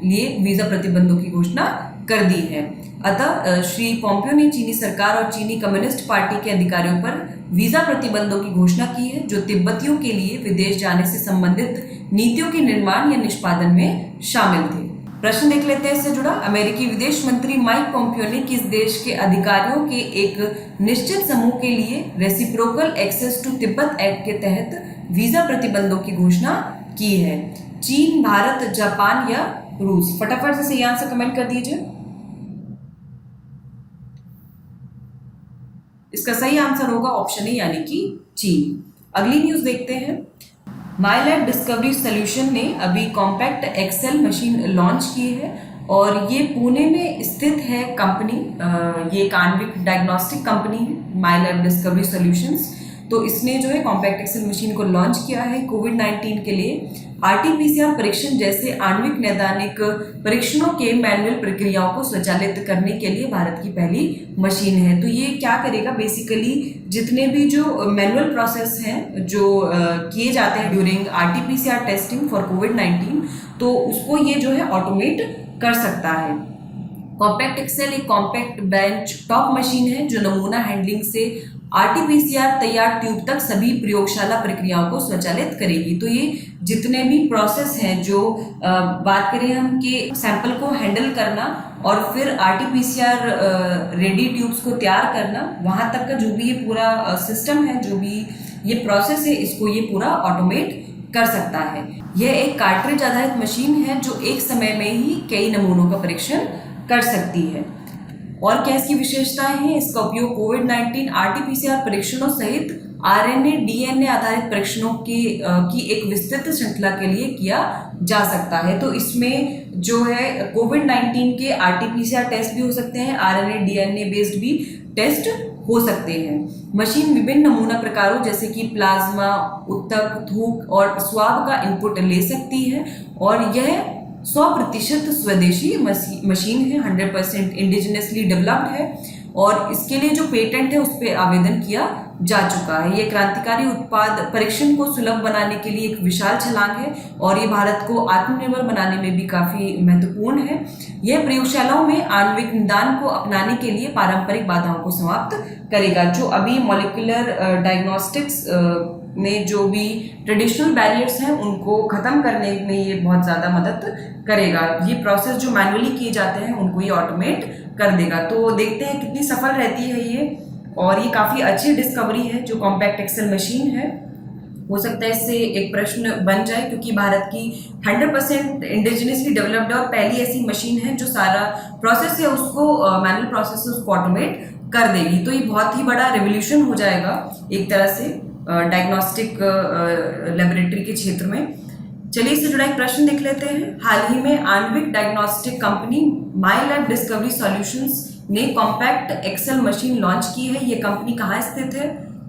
[SPEAKER 1] लिए वीजा प्रतिबंधों की घोषणा कर दी है। अतः श्री पोम्पियो ने चीनी सरकार और चीनी कम्युनिस्ट पार्टी के अधिकारियों पर वीजा प्रतिबंधों की घोषणा की है जो तिब्बतियों के लिए विदेश जाने से संबंधित नीतियों के निर्माण या निष्पादन में शामिल थे। प्रश्न देख लेते हैं इससे जुड़ा। अमेरिकी विदेश मंत्री माइक पोम्पियो ने किस देश के अधिकारियों के एक निश्चित समूह के लिए reciprocal access to Tibet act के तहत वीजा प्रतिबंधों की घोषणा की है? चीन, भारत, जापान या रूस? फटाफट से सही आंसर कमेंट कर दीजिए। इसका सही आंसर होगा ऑप्शन ए यानी कि चीन। अगली न्यूज देखते हैं। माईलैब डिस्कवरी सॉल्यूशन ने अभी कॉम्पैक्ट एक्सेल मशीन लॉन्च की है और ये पुणे में स्थित है कंपनी। ये एक आणविक डायग्नोस्टिक कंपनी है माईलैब डिस्कवरी सॉल्यूशंस। तो इसने जो है कॉम्पैक्ट एक्सेल मशीन को लॉन्च किया है कोविड-19 के लिए आरटी-पीसीआर परीक्षण जैसे आणविक नैदानिक परीक्षणों के मैनुअल प्रक्रियाओं को स्वचालित करने के लिए भारत की पहली मशीन है। तो ये क्या करेगा, बेसिकली जितने भी जो मैनुअल प्रोसेस हैं जो किए जाते हैं ड्यूरिंग आरटी-पीसीआर टेस्टिंग फॉर कोविड-19, तो उसको ये जो है ऑटोमेट कर सकता है। कॉम्पैक्ट एक्सेल एक कॉम्पैक्ट बेंच टॉप मशीन है जो नमूना हैंडलिंग से आरटी-पीसीआर तैयार ट्यूब तक सभी प्रयोगशाला प्रक्रियाओं को स्वचालित करेगी। तो ये जितने भी प्रोसेस हैं जो बात करें हम कि सैंपल को हैंडल करना और फिर आरटी-पीसीआर रेडी ट्यूब्स को तैयार करना, वहाँ तक का जो भी ये पूरा सिस्टम है, जो भी ये प्रोसेस है, इसको ये पूरा ऑटोमेट कर सकता है। यह एक कार्ट्रिज आधारित मशीन है जो एक समय में ही कई नमूनों का परीक्षण कर सकती है। और क्या इसकी विशेषताएं हैं? इसका उपयोग कोविड-19 आरटी-पीसीआर परीक्षणों सहित आरएनए, डीएनए आधारित परीक्षणों की एक विस्तृत श्रृंखला के लिए किया जा सकता है। तो इसमें जो है कोविड-19 के आरटी-पीसीआर टेस्ट भी हो सकते हैं, आरएनए, डीएनए बेस्ड भी टेस्ट हो सकते हैं। मशीन विभिन्न नमूना प्रकारों जैसे कि प्लाज्मा, ऊतक, थूक और स्वाब का इनपुट ले सकती है और यह 100% स्वदेशी मशीन है, 100% इंडिजिनसली डेवलप्ड है और इसके लिए जो पेटेंट है उस पर आवेदन किया जा चुका है। ये क्रांतिकारी उत्पाद परीक्षण को सुलभ बनाने के लिए एक विशाल छलांग है और ये भारत को आत्मनिर्भर बनाने में भी काफ़ी महत्वपूर्ण है। यह प्रयोगशालाओं में आणविक निदान को अपनाने के लिए पारंपरिक बाधाओं को समाप्त करेगा। जो अभी मॉलिक्यूलर डायग्नोस्टिक्स में जो भी ट्रेडिशनल बैरियर्स हैं उनको ख़त्म करने में ये बहुत ज़्यादा मदद करेगा। ये प्रोसेस जो मैनुअली किए जाते हैं उनको ये ऑटोमेट कर देगा। तो देखते हैं कितनी सफल रहती है ये, और ये काफ़ी अच्छी डिस्कवरी है जो कॉम्पैक्ट एक्सेल मशीन है। हो सकता है इससे एक प्रश्न बन जाए क्योंकि भारत की 100% इंडिजिनसली डेवलप्ड और पहली ऐसी मशीन है जो सारा प्रोसेस है उसको मैनुअल प्रोसेस है उसको ऑटोमेट कर देगी। तो ये बहुत ही बड़ा रेवोल्यूशन हो जाएगा एक तरह से डायग्नोस्टिक लेबोरेटरी के क्षेत्र में। चलिए इससे जुड़ा एक प्रश्न देख लेते हैं। हाल ही में आणविक डायग्नोस्टिक कंपनी माईलैब डिस्कवरी सॉल्यूशंस ने कॉम्पैक्ट एक्सेल मशीन लॉन्च की है। ये कंपनी कहाँ स्थित है?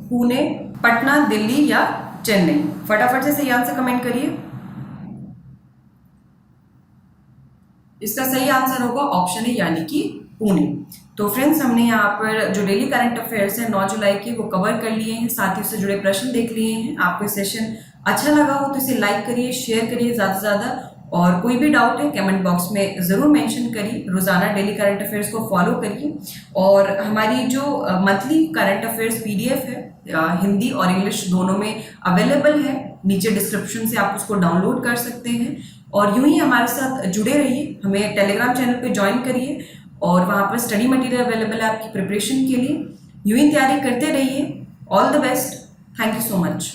[SPEAKER 1] पुणे, पटना, दिल्ली या चेन्नई? फटाफट से सही आंसर कमेंट करिए। इसका सही आंसर होगा ऑप्शन ए यानी कि पुणे। तो फ्रेंड्स, हमने यहाँ पर जो डेली करंट अफेयर्स है 9 जुलाई के वो कवर कर लिए हैं, साथ ही उससे जुड़े प्रश्न देख लिए हैं। आपको सेशन अच्छा लगा हो तो इसे लाइक करिए, शेयर करिए ज़्यादा से ज़्यादा, और कोई भी डाउट है कमेंट बॉक्स में ज़रूर मेंशन करिए। रोज़ाना डेली करंट अफेयर्स को फॉलो करिए और हमारी जो मंथली करंट अफेयर्स पीडीएफ है हिंदी और इंग्लिश दोनों में अवेलेबल है, नीचे डिस्क्रिप्शन से आप उसको डाउनलोड कर सकते हैं। और यूं ही हमारे साथ जुड़े रहिए, हमें टेलीग्राम चैनल पे ज्वाइन करिए और वहाँ पर स्टडी मटेरियल अवेलेबल है आपकी प्रिपरेशन के लिए। यूं ही तैयारी करते रहिए। All the best. Thank you so much.